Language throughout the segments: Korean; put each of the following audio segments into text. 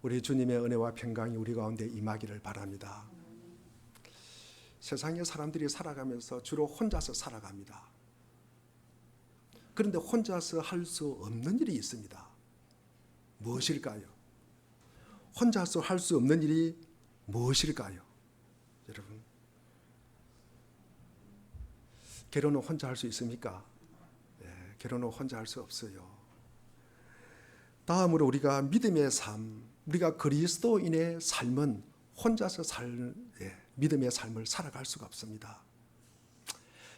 우리 주님의 은혜와 평강이 우리 가운데 임하기를 바랍니다. 세상의 사람들이 살아가면서 주로 혼자서 살아갑니다. 그런데 혼자서 할 수 없는 일이 있습니다. 무엇일까요? 혼자서 할 수 없는 일이 무엇일까요? 여러분, 결혼은 혼자 할 수 있습니까? 결혼은 혼자 할 수 없어요. 다음으로 우리가 믿음의 삶, 우리가 그리스도인의 삶은 혼자서 믿음의 삶을 살아갈 수가 없습니다.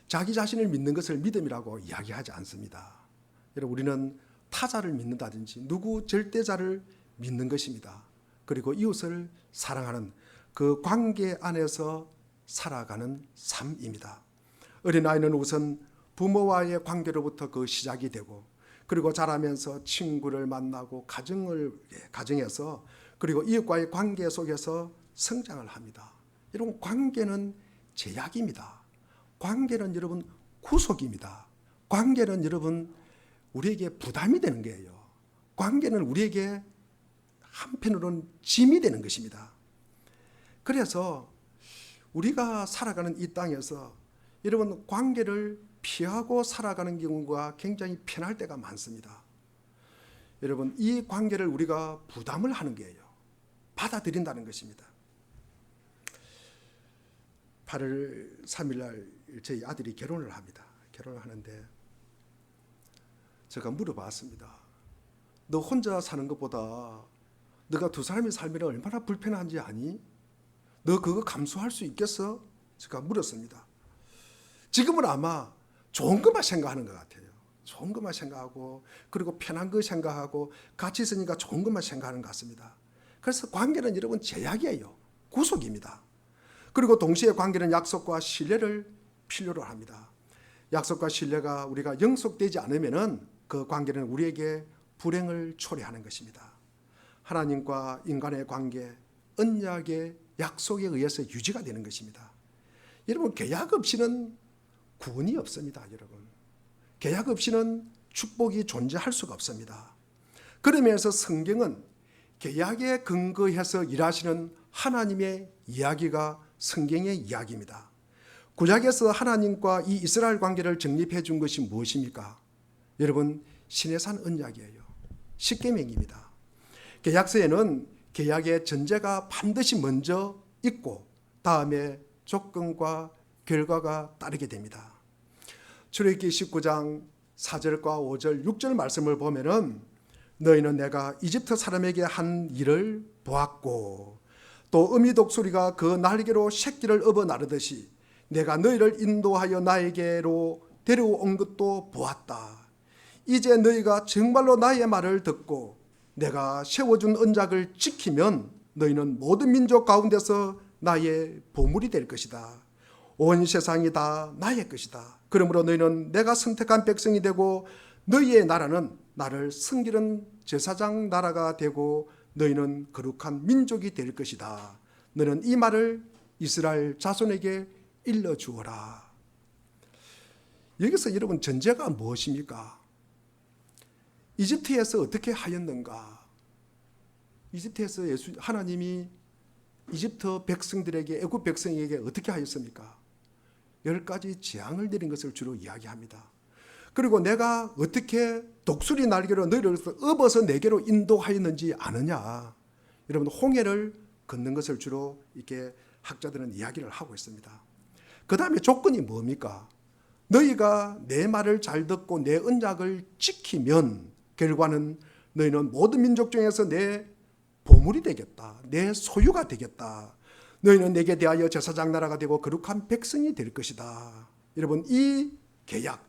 자기 자신을 믿는 것을 믿음이라고 이야기하지 않습니다. 여러분, 우리는 타자를 믿는다든지 누구 절대자를 믿는 것입니다. 그리고 이웃을 사랑하는 그 관계 안에서 살아가는 삶입니다. 어린아이는 우선 부모와의 관계로부터 그 시작이 되고, 그리고 자라면서 친구를 만나고 가정에서, 그리고 이웃과의 관계 속에서 성장을 합니다. 여러분, 관계는 제약입니다. 관계는 여러분 구속입니다. 관계는 여러분 우리에게 부담이 되는 거예요. 관계는 우리에게 한편으로는 짐이 되는 것입니다. 그래서 우리가 살아가는 이 땅에서 여러분 관계를 피하고 살아가는 경우가 굉장히 편할 때가 많습니다. 여러분, 이 관계를 우리가 부담을 하는 거예요. 받아들인다는 것입니다. 8월 3일 날 저희 아들이 결혼을 합니다. 결혼을 하는데 제가 물어봤습니다. 너 혼자 사는 것보다 너가 두 사람이 살면 얼마나 불편한지 아니? 너 그거 감수할 수 있겠어? 제가 물었습니다. 지금은 아마 좋은 것만 생각하는 것 같아요. 좋은 것만 생각하고, 그리고 편한 거 생각하고, 같이 있으니까 좋은 것만 생각하는 것 같습니다. 그래서 관계는 여러분 제약이에요. 구속입니다. 그리고 동시에 관계는 약속과 신뢰를 필요로 합니다. 약속과 신뢰가 우리가 영속되지 않으면은 그 관계는 우리에게 불행을 초래하는 것입니다. 하나님과 인간의 관계, 언약의 약속에 의해서 유지가 되는 것입니다. 여러분, 계약 없이는 구원이 없습니다. 여러분, 계약 없이는 축복이 존재할 수가 없습니다. 그러면서 성경은 계약에 근거해서 일하시는 하나님의 이야기가 성경의 이야기입니다. 구약에서 하나님과 이 이스라엘 관계를 정립해 준 것이 무엇입니까? 여러분, 시내산 언약이에요. 십계명입니다. 계약서에는 계약의 전제가 반드시 먼저 있고 다음에 조건과 결과가 따르게 됩니다. 출애굽기 19장 4절과 5절, 6절 말씀을 보면은 너희는 내가 이집트 사람에게 한 일을 보았고 또 어미 독수리가 그 날개로 새끼를 업어 나르듯이 내가 너희를 인도하여 나에게로 데려온 것도 보았다. 이제 너희가 정말로 나의 말을 듣고 내가 세워준 언약을 지키면 너희는 모든 민족 가운데서 나의 보물이 될 것이다. 온 세상이 다 나의 것이다. 그러므로 너희는 내가 선택한 백성이 되고 너희의 나라는 나를 섬기는 제사장 나라가 되고 너희는 거룩한 민족이 될 것이다. 너는 이 말을 이스라엘 자손에게 일러주어라. 여기서 여러분 전제가 무엇입니까? 이집트에서 어떻게 하였는가? 이집트에서 하나님이 이집트 백성들에게, 애굽 백성에게 어떻게 하였습니까? 10가지 재앙을 내린 것을 주로 이야기합니다. 그리고 내가 어떻게 독수리 날개로 너희를 업어서 내게로 인도하였는지 아느냐? 여러분, 홍해를 걷는 것을 주로 이렇게 학자들은 이야기를 하고 있습니다. 그 다음에 조건이 뭡니까? 너희가 내 말을 잘 듣고 내 언약을 지키면 결과는 너희는 모든 민족 중에서 내 보물이 되겠다. 내 소유가 되겠다. 너희는 내게 대하여 제사장 나라가 되고 거룩한 백성이 될 것이다. 여러분, 이 계약,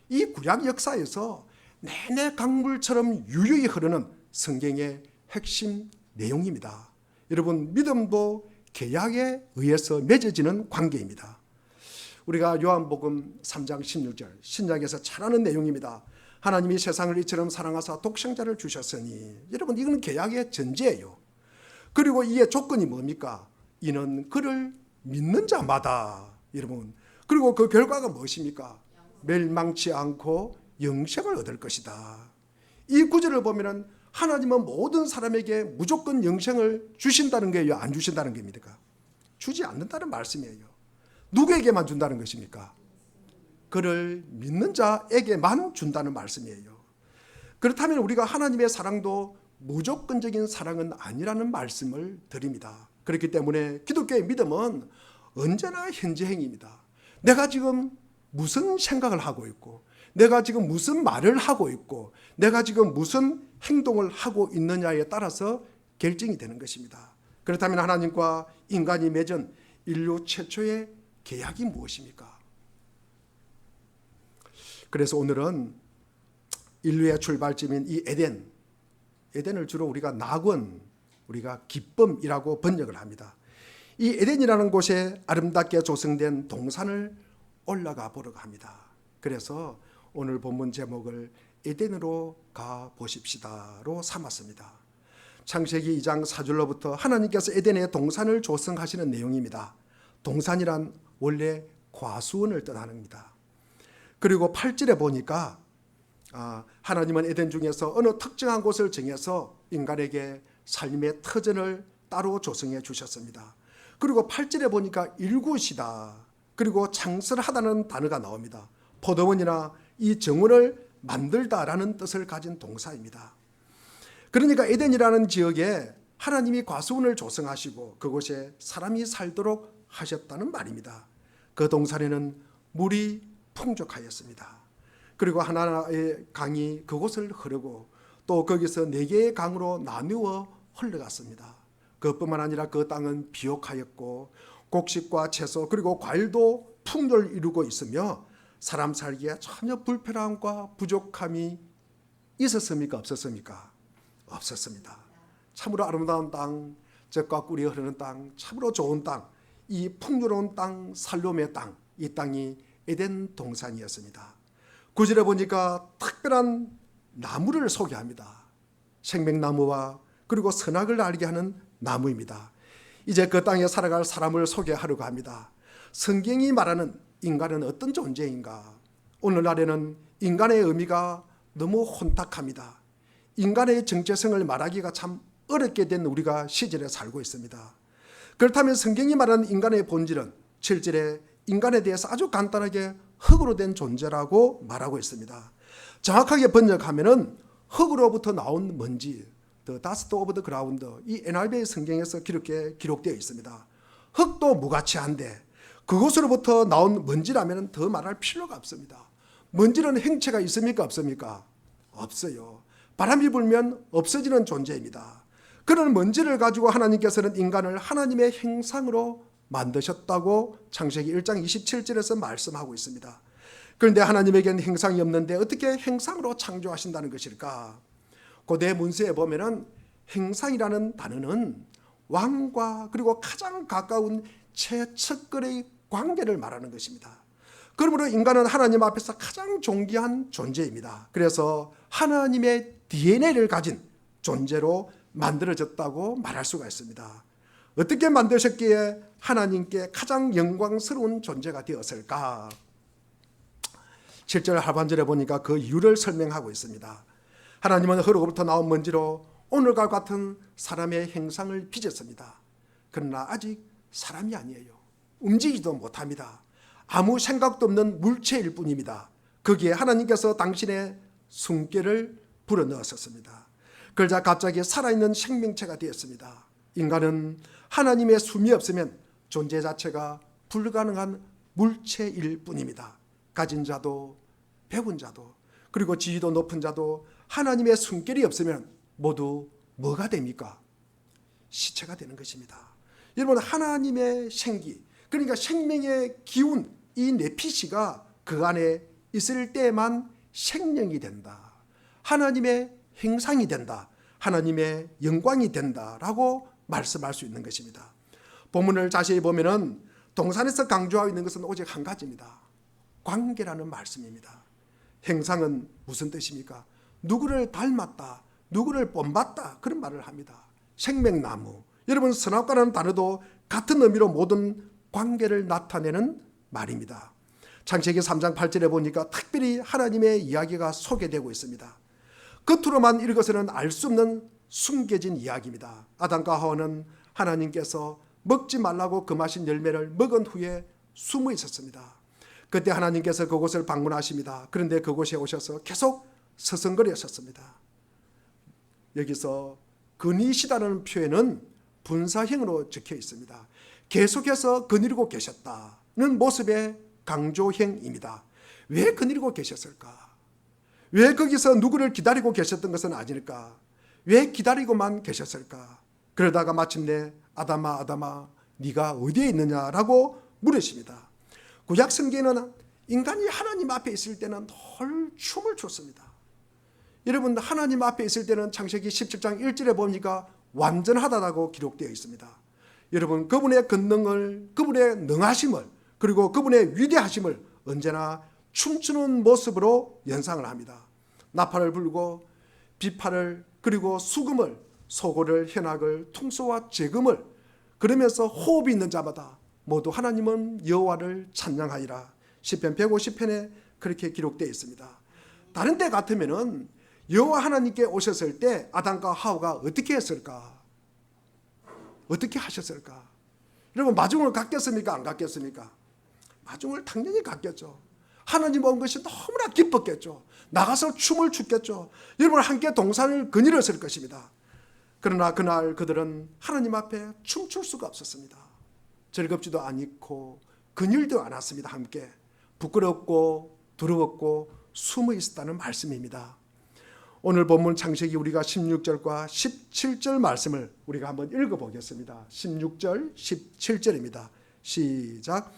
이 구약 역사에서 내내 강물처럼 유유히 흐르는 성경의 핵심 내용입니다. 여러분, 믿음도 계약에 의해서 맺어지는 관계입니다. 우리가 요한복음 3장 16절, 신약에서 잘 아는 내용입니다. 하나님이 세상을 이처럼 사랑하사 독생자를 주셨으니, 여러분, 이건 계약의 전제예요. 그리고 이게 조건이 뭡니까? 이는 그를 믿는 자마다, 여러분, 그리고 그 결과가 무엇입니까? 멸망치 않고 영생을 얻을 것이다. 이 구절을 보면은 하나님은 모든 사람에게 무조건 영생을 주신다는 거예요? 안 주신다는 겁니까? 주지 않는다는 말씀이에요. 누구에게만 준다는 것입니까? 그를 믿는 자에게만 준다는 말씀이에요. 그렇다면 우리가 하나님의 사랑도 무조건적인 사랑은 아니라는 말씀을 드립니다. 그렇기 때문에 기독교의 믿음은 언제나 현재행입니다. 내가 지금 무슨 생각을 하고 있고, 내가 지금 무슨 말을 하고 있고, 내가 지금 무슨 행동을 하고 있느냐에 따라서 결정이 되는 것입니다. 그렇다면 하나님과 인간이 맺은 인류 최초의 계약이 무엇입니까? 그래서 오늘은 인류의 출발점인 이 에덴을 주로 우리가 낙원, 우리가 기쁨이라고 번역을 합니다. 이 에덴이라는 곳에 아름답게 조성된 동산을 올라가 보려고 합니다. 그래서 오늘 본문 제목을 에덴으로 가 보십시다로 삼았습니다. 창세기 2장 4절로부터 하나님께서 에덴에 동산을 조성하시는 내용입니다. 동산이란 원래 과수원을 뜻합니다. 그리고 8절에 보니까 하나님은 에덴 중에서 어느 특정한 곳을 정해서 인간에게 삶의 터전을 따로 조성해 주셨습니다. 그리고 8절에 보니까 일굿이다. 그리고 창설하다는 단어가 나옵니다. 포도원이나 이 정원을 만들다라는 뜻을 가진 동사입니다. 그러니까 에덴이라는 지역에 하나님이 과수원을 조성하시고 그곳에 사람이 살도록 하셨다는 말입니다. 그 동산에는 물이 풍족하였습니다. 그리고 하나의 강이 그곳을 흐르고 또 거기서 4개의 강으로 나누어 흘러갔습니다. 그뿐만 아니라 그 땅은 비옥하였고 곡식과 채소 그리고 과일도 풍요를 이루고 있으며 사람 살기에 전혀 불편함과 부족함이 있었습니까? 없었습니까? 없었습니다. 참으로 아름다운 땅, 젖과 꿀이 흐르는 땅, 참으로 좋은 땅, 이 풍요로운 땅, 살롬의 땅, 이 땅이 에덴 동산이었습니다. 9절에 보니까 특별한 나무를 소개합니다. 생명나무와 그리고 선악을 알게 하는 나무입니다. 이제 그 땅에 살아갈 사람을 소개하려고 합니다. 성경이 말하는 인간은 어떤 존재인가? 오늘날에는 인간의 의미가 너무 혼탁합니다. 인간의 정체성을 말하기가 참 어렵게 된 우리가 시절에 살고 있습니다. 그렇다면 성경이 말하는 인간의 본질은 7절에 인간에 대해서 아주 간단하게 흙으로 된 존재라고 말하고 있습니다. 정확하게 번역하면은 흙으로부터 나온 먼지, the dust of the ground, 이 NIV 성경에서 기록되어 있습니다. 흙도 무가치한데 그곳으로부터 나온 먼지라면 더 말할 필요가 없습니다. 먼지는 행체가 있습니까? 없습니까? 없어요. 바람이 불면 없어지는 존재입니다. 그런 먼지를 가지고 하나님께서는 인간을 하나님의 형상으로 만드셨다고 창세기 1장 27절에서 말씀하고 있습니다. 그런데 하나님에게는 형상이 없는데 어떻게 형상으로 창조하신다는 것일까? 고대 문서에 보면은 형상이라는 단어는 왕과 그리고 가장 가까운 최측근의 관계를 말하는 것입니다. 그러므로 인간은 하나님 앞에서 가장 존귀한 존재입니다. 그래서 하나님의 DNA를 가진 존재로 만들어졌다고 말할 수가 있습니다. 어떻게 만드셨기에 하나님께 가장 영광스러운 존재가 되었을까? 7절 하반절에 보니까 그 이유를 설명하고 있습니다. 하나님은 흙으로부터 나온 먼지로 오늘과 같은 사람의 형상을 빚었습니다. 그러나 아직 사람이 아니에요. 움직이지도 못합니다. 아무 생각도 없는 물체일 뿐입니다. 거기에 하나님께서 당신의 숨결을 불어넣었습니다. 그러자 갑자기 살아있는 생명체가 되었습니다. 인간은 하나님의 숨이 없으면 존재 자체가 불가능한 물체일 뿐입니다. 가진 자도 배운 자도 그리고 지위도 높은 자도 하나님의 숨결이 없으면 모두 뭐가 됩니까? 시체가 되는 것입니다. 여러분, 하나님의 생기, 그러니까 생명의 기운, 이 네피시가 그 안에 있을 때만 생명이 된다. 하나님의 형상이 된다. 하나님의 영광이 된다라고 말씀할 수 있는 것입니다. 본문을 자세히 보면은 동산에서 강조하고 있는 것은 오직 한 가지입니다. 관계라는 말씀입니다. 형상은 무슨 뜻입니까? 누구를 닮았다, 누구를 본받다, 그런 말을 합니다. 생명나무, 여러분 선악과라는 단어도 같은 의미로 모든 관계를 나타내는 말입니다. 창세기 3장 8절에 보니까 특별히 하나님의 이야기가 소개되고 있습니다. 겉으로만 읽어서는 알 수 없는 숨겨진 이야기입니다. 아담과 하와는 하나님께서 먹지 말라고 금하신 열매를 먹은 후에 숨어 있었습니다. 그때 하나님께서 그곳을 방문하십니다. 그런데 그곳에 오셔서 계속 서성거리셨습니다. 여기서 거니시다는 표현은 분사형으로 적혀 있습니다. 계속해서 거느리고 계셨다는 모습의 강조형입니다. 왜 거느리고 계셨을까? 왜 거기서 누구를 기다리고 계셨던 것은 아닐까? 왜 기다리고만 계셨을까? 그러다가 마침내 아담아 아담아 네가 어디에 있느냐라고 물으십니다. 구약 성경에는 인간이 하나님 앞에 있을 때는 늘 춤을 췄습니다. 여러분, 하나님 앞에 있을 때는 창세기 17장 1절에 보니까 완전하다고 기록되어 있습니다. 여러분, 그분의 권능을, 그분의 능하심을, 그리고 그분의 위대하심을 언제나 춤추는 모습으로 연상을 합니다. 나팔을 불고 비파를, 그리고 수금을, 소고를, 현악을, 퉁소와 재금을, 그러면서 호흡이 있는 자마다 모두 하나님은 여호와를 찬양하리라. 시편 150편에 그렇게 기록되어 있습니다. 다른 때 같으면은 여호와 하나님께 오셨을 때 아담과 하와가 어떻게 했을까? 어떻게 하셨을까? 여러분, 마중을 갖겠습니까? 안 갖겠습니까? 마중을 당연히 갖겠죠. 하나님 온 것이 너무나 기뻤겠죠. 나가서 춤을 췄겠죠. 여러분, 함께 동산을 거닐었을 것입니다. 그러나 그날 그들은 하나님 앞에 춤출 수가 없었습니다. 즐겁지도 않고 거닐도 않았습니다. 함께 부끄럽고 두려웠고 숨어 있었다는 말씀입니다. 오늘 본문 창세기 우리가 16절과 17절 말씀을 우리가 한번 읽어보겠습니다. 16절 17절입니다. 시작.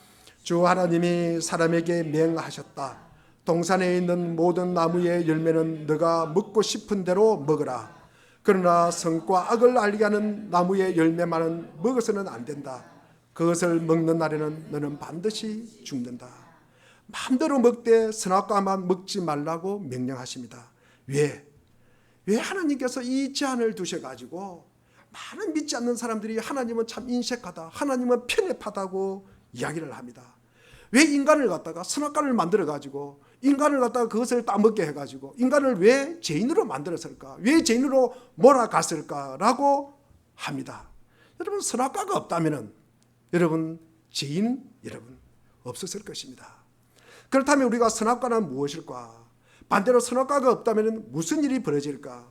주 하나님이 사람에게 명하셨다. 동산에 있는 모든 나무의 열매는 너가 먹고 싶은 대로 먹으라. 그러나 선과 악을 알게 하는 나무의 열매만은 먹어서는 안 된다. 그것을 먹는 날에는 너는 반드시 죽는다. 마음대로 먹되 선악과만 먹지 말라고 명령하십니다. 왜 하나님께서 이 제한을 두셔가지고 많은 믿지 않는 사람들이 하나님은 참 인색하다, 하나님은 편협하다고 이야기를 합니다. 왜 인간을 갖다가 선악과를 만들어가지고 인간을 갖다가 그것을 따먹게 해가지고 인간을 왜 죄인으로 만들었을까? 왜 죄인으로 몰아갔을까라고 합니다. 여러분, 선악과가 없다면은 여러분 죄인 여러분 없었을 것입니다. 그렇다면 우리가 선악과는 무엇일까? 반대로 선악과가 없다면 무슨 일이 벌어질까?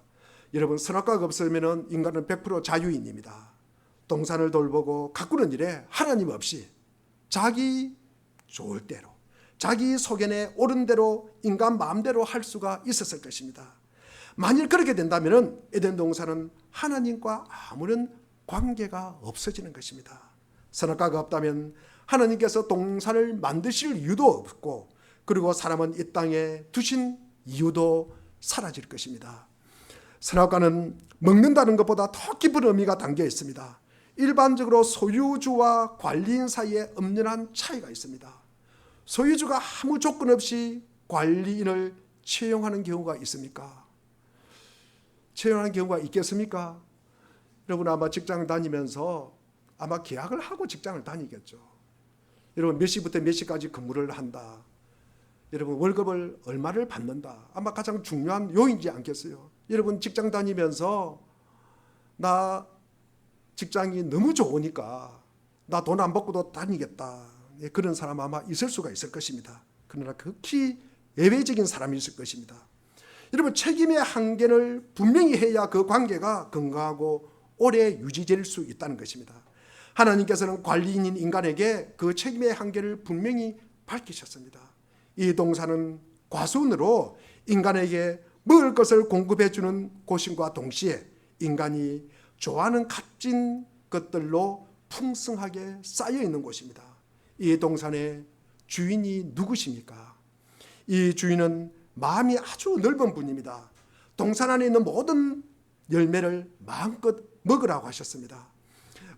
여러분, 선악과가 없으면 인간은 100% 자유인입니다. 동산을 돌보고 가꾸는 일에 하나님 없이 자기 좋을 대로, 자기 소견에 옳은 대로 인간 마음대로 할 수가 있었을 것입니다. 만일 그렇게 된다면 에덴 동산은 하나님과 아무런 관계가 없어지는 것입니다. 선악과가 없다면 하나님께서 동산을 만드실 이유도 없고, 그리고 사람은 이 땅에 두신 이유도 사라질 것입니다. 선악과는 먹는다는 것보다 더 깊은 의미가 담겨 있습니다. 일반적으로 소유주와 관리인 사이에 엄연한 차이가 있습니다. 소유주가 아무 조건 없이 관리인을 채용하는 경우가 있습니까? 채용하는 경우가 있겠습니까? 여러분, 아마 직장 다니면서 아마 계약을 하고 직장을 다니겠죠. 여러분, 몇 시부터 몇 시까지 근무를 한다. 여러분, 월급을 얼마를 받는다. 아마 가장 중요한 요인이지 않겠어요? 여러분, 직장 다니면서 나 직장이 너무 좋으니까 나 돈 안 받고도 다니겠다. 그런 사람 아마 있을 수가 있을 것입니다. 그러나 극히 예외적인 사람이 있을 것입니다. 여러분, 책임의 한계를 분명히 해야 그 관계가 건강하고 오래 유지될 수 있다는 것입니다. 하나님께서는 관리인인 인간에게 그 책임의 한계를 분명히 밝히셨습니다. 이 동산은 과수원으로 인간에게 먹을 것을 공급해 주는 곳인과 동시에 인간이 좋아하는 값진 것들로 풍성하게 쌓여 있는 곳입니다. 이 동산의 주인이 누구십니까? 이 주인은 마음이 아주 넓은 분입니다. 동산 안에 있는 모든 열매를 마음껏 먹으라고 하셨습니다.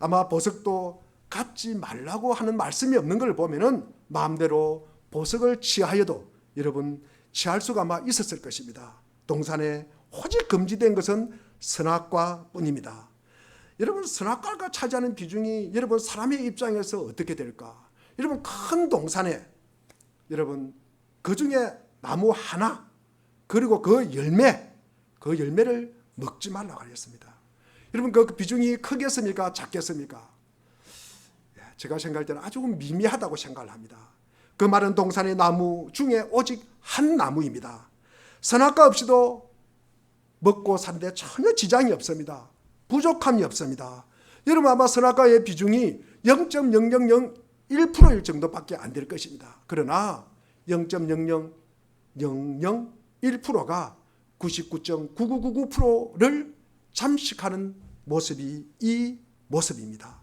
아마 보석도 갖지 말라고 하는 말씀이 없는 걸 보면은 마음대로 보석을 취하여도 여러분 취할 수가 아마 있었을 것입니다. 동산에 오직 금지된 것은 선악과뿐입니다. 여러분, 선악과가 차지하는 비중이 여러분 사람의 입장에서 어떻게 될까? 여러분, 큰 동산에 여러분 그 중에 나무 하나, 그리고 그 열매, 그 열매를 먹지 말라고 하였습니다. 여러분 그 비중이 크겠습니까? 작겠습니까? 제가 생각할 때는 아주 미미하다고 생각을 합니다. 그 마른 동산의 나무 중에 오직 한 나무입니다. 선악과 없이도 먹고 사는데 전혀 지장이 없습니다. 부족함이 없습니다. 여러분 아마 선악과의 비중이 0.0001%일 정도밖에 안 될 것입니다. 그러나 0.00001%가 99.9999%를 잠식하는 모습이 이 모습입니다.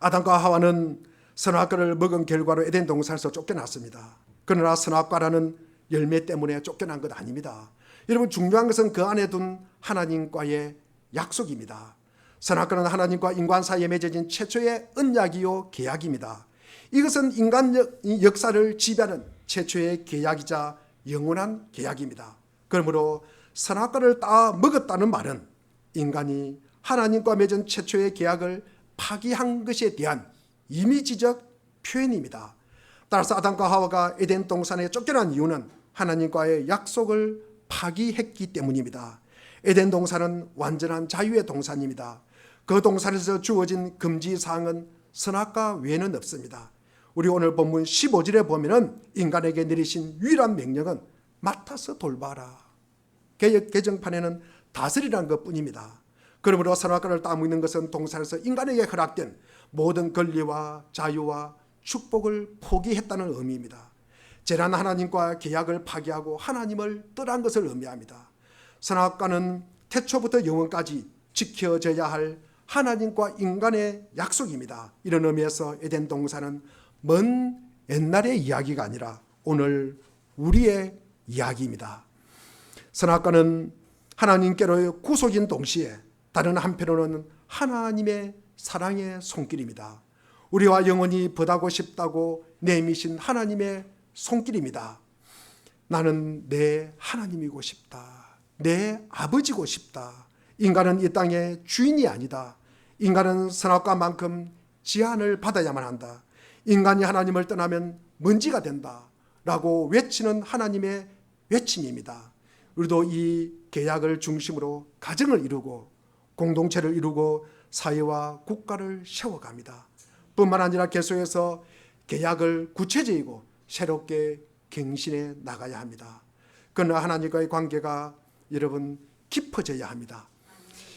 아담과 하와는 선악과를 먹은 결과로 에덴 동산에서 쫓겨났습니다. 그러나 선악과라는 열매 때문에 쫓겨난 것 아닙니다. 여러분 중요한 것은 그 안에 둔 하나님과의 약속입니다. 선악과는 하나님과 인간 사이에 맺어진 최초의 언약이요 계약입니다. 이것은 인간 역사를 지배하는 최초의 계약이자 영원한 계약입니다. 그러므로 선악과를 따 먹었다는 말은 인간이 하나님과 맺은 최초의 계약을 파기한 것에 대한 이미지적 표현입니다. 따라서 아담과 하와가 에덴 동산에 쫓겨난 이유는 하나님과의 약속을 파기했기 때문입니다. 에덴 동산은 완전한 자유의 동산입니다. 그 동산에서 주어진 금지사항은 선악과 외에는 없습니다. 우리 오늘 본문 15절에 보면은 인간에게 내리신 유일한 명령은 맡아서 돌봐라. 개정판에는 다스리라는 것뿐입니다. 그러므로 선악과를 따먹는 것은 동산에서 인간에게 허락된 모든 권리와 자유와 축복을 포기했다는 의미입니다. 재난 하나님과 계약을 파기하고 하나님을 떠난 것을 의미합니다. 선악과는 태초부터 영원까지 지켜져야 할 하나님과 인간의 약속입니다. 이런 의미에서 에덴 동산은 먼 옛날의 이야기가 아니라 오늘 우리의 이야기입니다. 선악과는 하나님께로의 구속인 동시에 다른 한편으로는 하나님의 사랑의 손길입니다. 우리와 영원히 벗하고 싶다고 내미신 하나님의 손길입니다. 나는 내 하나님이고 싶다. 내 아버지고 싶다. 인간은 이 땅의 주인이 아니다. 인간은 선악과만큼 제한을 받아야만 한다. 인간이 하나님을 떠나면 먼지가 된다. 라고 외치는 하나님의 외침입니다. 우리도 이 계약을 중심으로 가정을 이루고 공동체를 이루고 사회와 국가를 세워갑니다. 뿐만 아니라 계속해서 계약을 구체적이고 새롭게 갱신해 나가야 합니다. 그러나 하나님과의 관계가 여러분 깊어져야 합니다.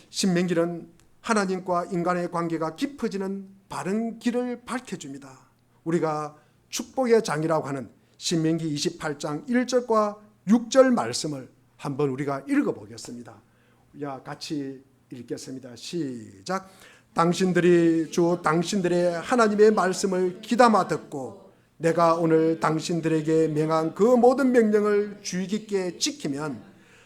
신명기는 하나님과 인간의 관계가 깊어지는 바른 길을 밝혀줍니다. 우리가 축복의 장이라고 하는 신명기 28장 1절과 6절 말씀을 한번 우리가 읽어보겠습니다. 같이 읽겠습니다. 시작. 당신들이 주 당신들의 하나님의 말씀을 귀담아 듣고 내가 오늘 당신들에게 명한 그 모든 명령을 주의 깊게 지키면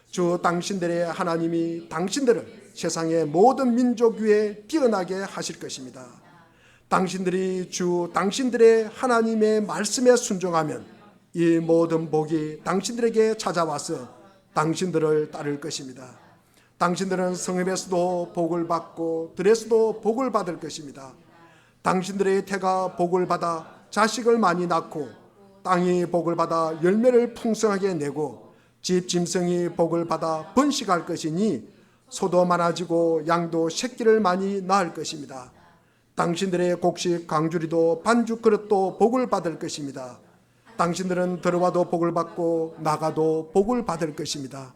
주 당신들의 하나님이 당신들을 세상의 모든 민족 위에 뛰어나게 하실 것입니다. 당신들이 주 당신들의 하나님의 말씀에 순종하면 이 모든 복이 당신들에게 찾아와서 당신들을 따를 것입니다. 당신들은 성읍에서도 복을 받고 들에서도 복을 받을 것입니다. 당신들의 태가 복을 받아 자식을 많이 낳고 땅이 복을 받아 열매를 풍성하게 내고 집 짐승이 복을 받아 번식할 것이니 소도 많아지고 양도 새끼를 많이 낳을 것입니다. 당신들의 곡식 강주리도 반죽 그릇도 복을 받을 것입니다. 당신들은 들어와도 복을 받고 나가도 복을 받을 것입니다.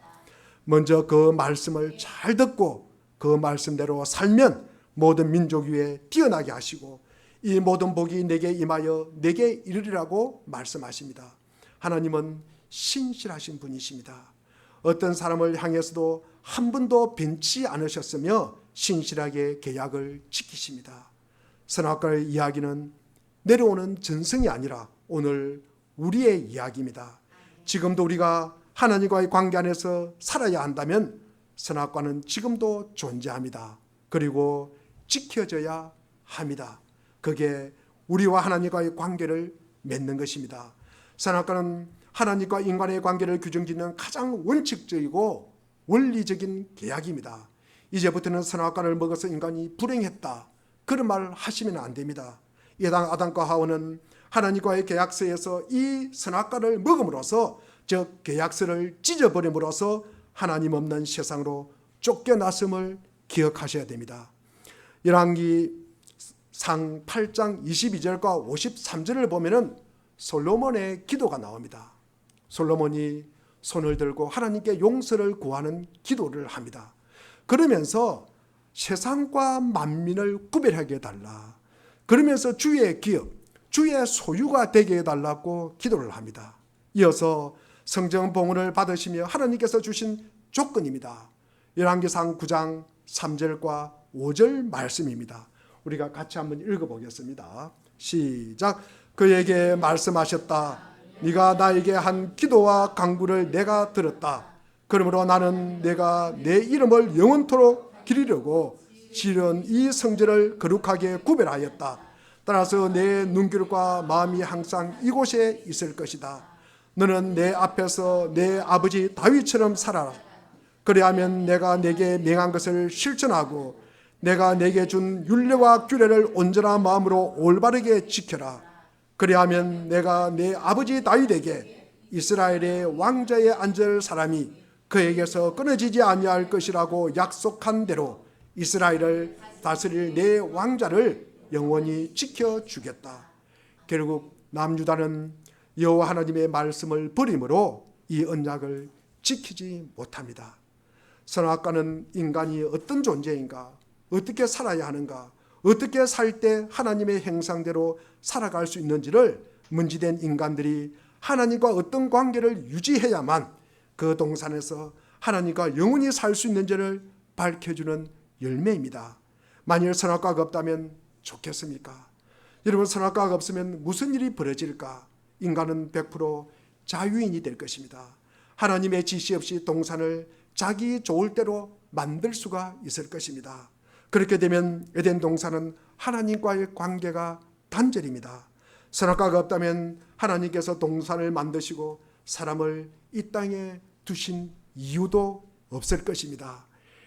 먼저 그 말씀을 잘 듣고 그 말씀대로 살면 모든 민족 위에 뛰어나게 하시고 이 모든 복이 내게 임하여 내게 이르리라고 말씀하십니다. 하나님은 신실하신 분이십니다. 어떤 사람을 향해서도 한 번도 변치 않으셨으며 신실하게 계약을 지키십니다. 선악과의 이야기는 내려오는 전승이 아니라 오늘 우리의 이야기입니다. 지금도 우리가 하나님과의 관계 안에서 살아야 한다면 선악과는 지금도 존재합니다. 그리고 지켜져야 합니다. 그게 우리와 하나님과의 관계를 맺는 것입니다. 선악과는 하나님과 인간의 관계를 규정짓는 가장 원칙적이고 원리적인 계약입니다. 이제부터는 선악과를 먹어서 인간이 불행했다. 그런 말 하시면 안 됩니다. 아담과 하와는 하나님과의 계약서에서 이 선악과를 먹음으로써 즉 계약서를 찢어버림으로써 하나님 없는 세상으로 쫓겨났음을 기억하셔야 됩니다. 열왕기상 8장 22절과 53절을 보면은 솔로몬의 기도가 나옵니다. 솔로몬이 손을 들고 하나님께 용서를 구하는 기도를 합니다. 그러면서 세상과 만민을 구별하게 해달라. 그러면서 주의 기업, 주의 소유가 되게 해달라고 기도를 합니다. 이어서 성경 봉헌을 받으시며 하나님께서 주신 조건입니다. 열왕기상 9장 3절과 5절 말씀입니다. 우리가 같이 한번 읽어보겠습니다. 시작. 그에게 말씀하셨다. 네가 나에게 한 기도와 간구를 내가 들었다. 그러므로 나는 내가 내 이름을 영원토록 기리려고 지은 이 성전을 거룩하게 구별하였다. 따라서 내 눈길과 마음이 항상 이곳에 있을 것이다. 너는 내 앞에서 내 아버지 다윗처럼 살아라. 그리하면 내가 내게 명한 것을 실천하고 내가 내게 준 율례와 규례를 온전한 마음으로 올바르게 지켜라. 그리하면 내가 내 아버지 다윗에게 이스라엘의 왕자에 앉을 사람이 그에게서 끊어지지 아니할 것이라고 약속한 대로 이스라엘을 다스릴 내 왕자를 영원히 지켜주겠다. 결국 남유다는 여호와 하나님의 말씀을 버림으로 이 언약을 지키지 못합니다. 선악과는 인간이 어떤 존재인가, 어떻게 살아야 하는가, 어떻게 살 때 하나님의 형상대로 살아갈 수 있는지를 문제된 인간들이 하나님과 어떤 관계를 유지해야만 그 동산에서 하나님과 영원히 살 수 있는지를 밝혀주는 열매입니다. 만일 선악과가 없다면 좋겠습니까? 여러분, 선악과가 없으면 무슨 일이 벌어질까? 인간은 100% 자유인이 될 것입니다. 하나님의 지시 없이 동산을 자기 좋을 대로 만들 수가 있을 것입니다. 그렇게 되면 에덴 동산은 하나님과의 관계가 단절입니다. 선악과가 없다면 하나님께서 동산을 만드시고 사람을 이 땅에 두신 이유도 없을 것입니다.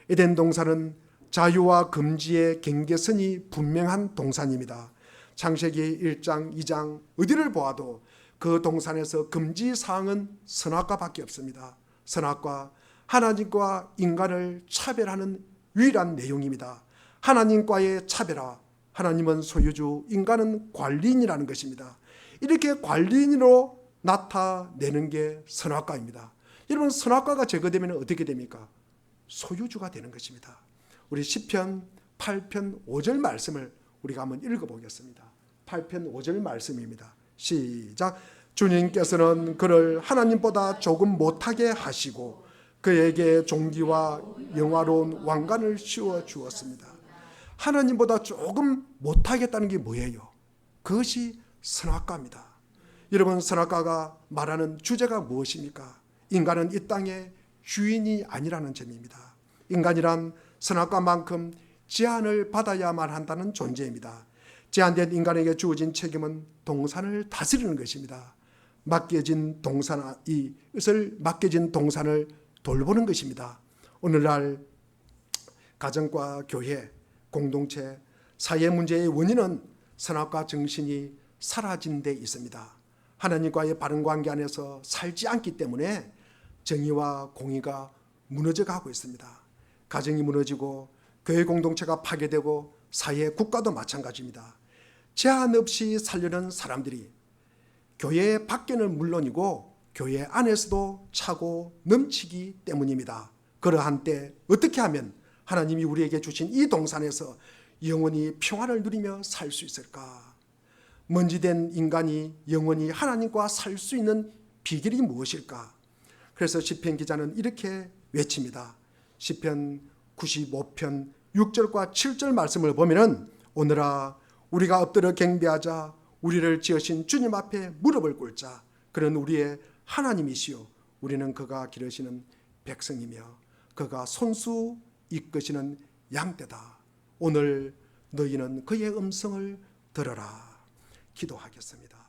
에덴 동산은 자유와 금지의 경계선이 분명한 동산입니다. 창세기 1장, 2장 어디를 보아도 그 동산에서 금지사항은 선악과밖에 없습니다. 선악과, 하나님과 인간을 차별하는 유일한 내용입니다. 하나님과의 차별화, 하나님은 소유주, 인간은 관리인이라는 것입니다. 이렇게 관리인으로 나타내는 게 선악과입니다. 여러분, 선악과가 제거되면 어떻게 됩니까? 소유주가 되는 것입니다. 우리 시편 8편 5절 말씀을 우리가 한번 읽어보겠습니다. 8편 5절 말씀입니다. 시작. 주님께서는 그를 하나님보다 조금 못하게 하시고 그에게 존귀와 영화로운 왕관을 씌워 주었습니다. 하나님보다 조금 못하겠다는 게 뭐예요? 그것이 선악과입니다. 여러분, 선악과가 말하는 주제가 무엇입니까? 인간은 이 땅의 주인이 아니라는 점입니다. 인간이란 선악과만큼 제한을 받아야만 한다는 존재입니다. 제한된 인간에게 주어진 책임은 동산을 다스리는 것입니다. 맡겨진 동산을 돌보는 것입니다. 오늘날 가정과 교회, 공동체, 사회 문제의 원인은 선악과 정신이 사라진 데 있습니다. 하나님과의 바른 관계 안에서 살지 않기 때문에 정의와 공의가 무너져가고 있습니다. 가정이 무너지고 교회 공동체가 파괴되고 사회, 국가도 마찬가지입니다. 제한 없이 살려는 사람들이 교회 밖에는 물론이고 교회 안에서도 차고 넘치기 때문입니다. 그러한 때 어떻게 하면 하나님이 우리에게 주신 이 동산에서 영원히 평안을 누리며 살 수 있을까? 먼지된 인간이 영원히 하나님과 살 수 있는 비결이 무엇일까? 그래서 시편 기자는 이렇게 외칩니다. 시편 95편 6절과 7절 말씀을 보면은 오늘아 우리가 엎드려 경배하자. 우리를 지으신 주님 앞에 무릎을 꿇자. 그는 우리의 하나님이시요 우리는 그가 기르시는 백성이며 그가 손수 이끄시는 양떼다. 오늘 너희는 그의 음성을 들어라. 기도하겠습니다.